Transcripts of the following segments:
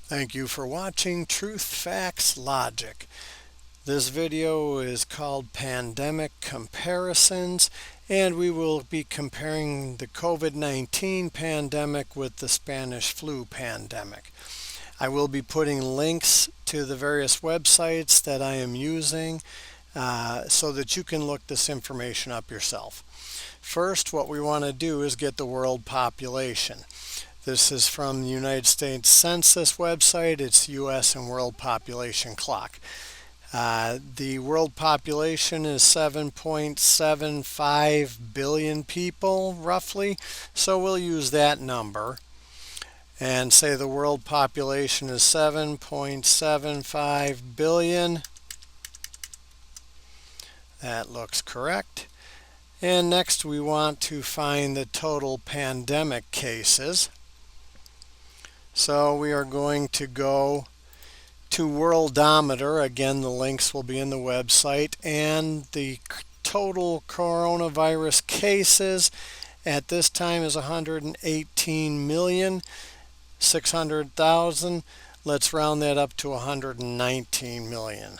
Thank you for watching Truth, Facts, Logic. This video is called Pandemic Comparisons, and we will be comparing the COVID-19 pandemic with the Spanish flu pandemic. I will be putting links to the various websites that I am using so that you can look this information up yourself. First, what we want to do is get the world population. This is from the United States Census website. It's U.S. and World Population Clock. The world population is 7.75 billion people, roughly. So we'll use that number and say the world population is 7.75 billion. That looks correct. And next we want to find the total pandemic cases. So we are going to go to Worldometer. Again, the links will be in the website. And the total coronavirus cases at this time is 118,600,000. Let's round that up to 119 million.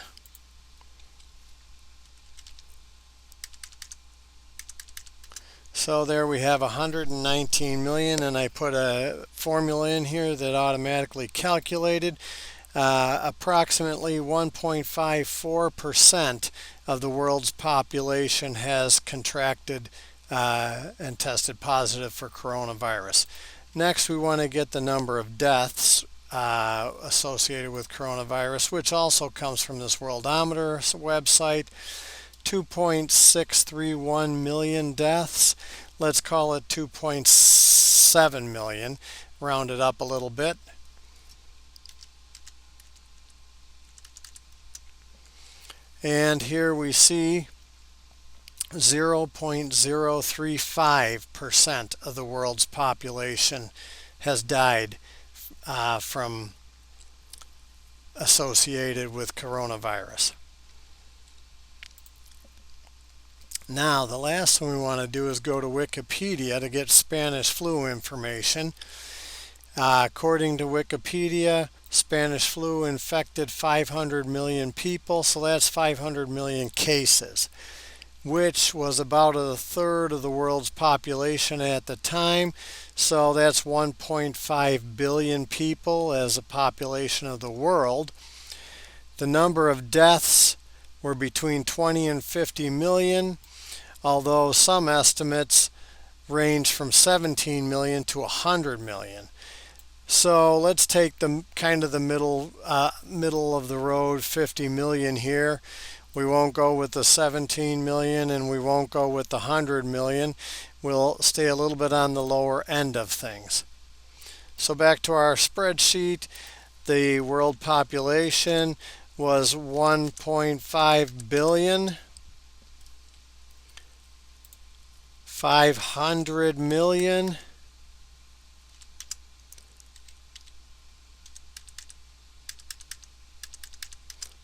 So there we have 119 million, and I put a formula in here that automatically calculated. Approximately 1.54% of the world's population has contracted and tested positive for coronavirus. Next, we want to get the number of deaths associated with coronavirus, which also comes from this Worldometer website. 2.631 million deaths. Let's call it 2.7 million, round it up a little bit. And here we see 0.035% of the world's population has died from associated with coronavirus. Now, the last thing we want to do is go to Wikipedia to get Spanish flu information. According to Wikipedia, Spanish flu infected 500 million people, so that's 500 million cases, which was about a third of the world's population at the time. So that's 1.5 billion people as a population of the world. The number of deaths were between 20 and 50 million. Although some estimates range from 17 million to 100 million. So let's take the kind of the middle of the road, 50 million here. We won't go with the 17 million and we won't go with the 100 million. We'll stay a little bit on the lower end of things. So back to our spreadsheet, the world population was 1.5 billion. 500 million.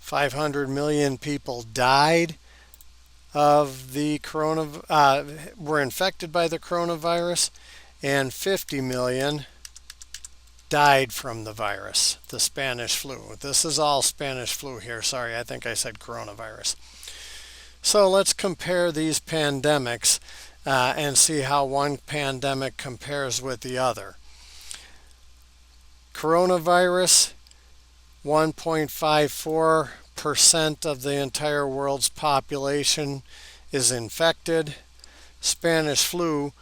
$500 million people died of the were infected by the coronavirus, and 50 million died from the virus, the Spanish flu. This is all Spanish flu here. Sorry, I think I said coronavirus. So let's compare these pandemics and see how one pandemic compares with the other. Coronavirus, 1.54% of the entire world's population is infected. Spanish flu,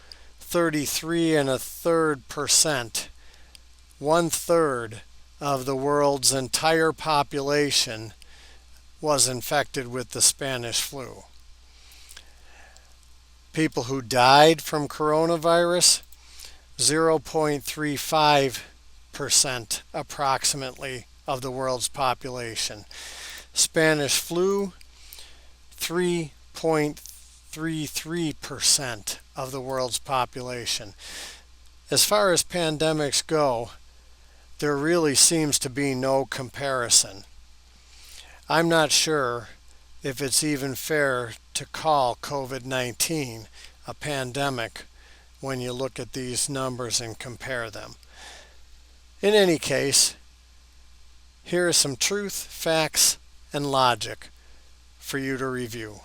33.33%. 1/3 of the world's entire population was infected with the Spanish flu. People who died from coronavirus, 0.35% approximately of the world's population. Spanish flu, 3.33% of the world's population. As far as pandemics go, there really seems to be no comparison. I'm not sure if it's even fair to call COVID-19 a pandemic when you look at these numbers and compare them. In any case, Here is some truth, facts, and logic for you to review.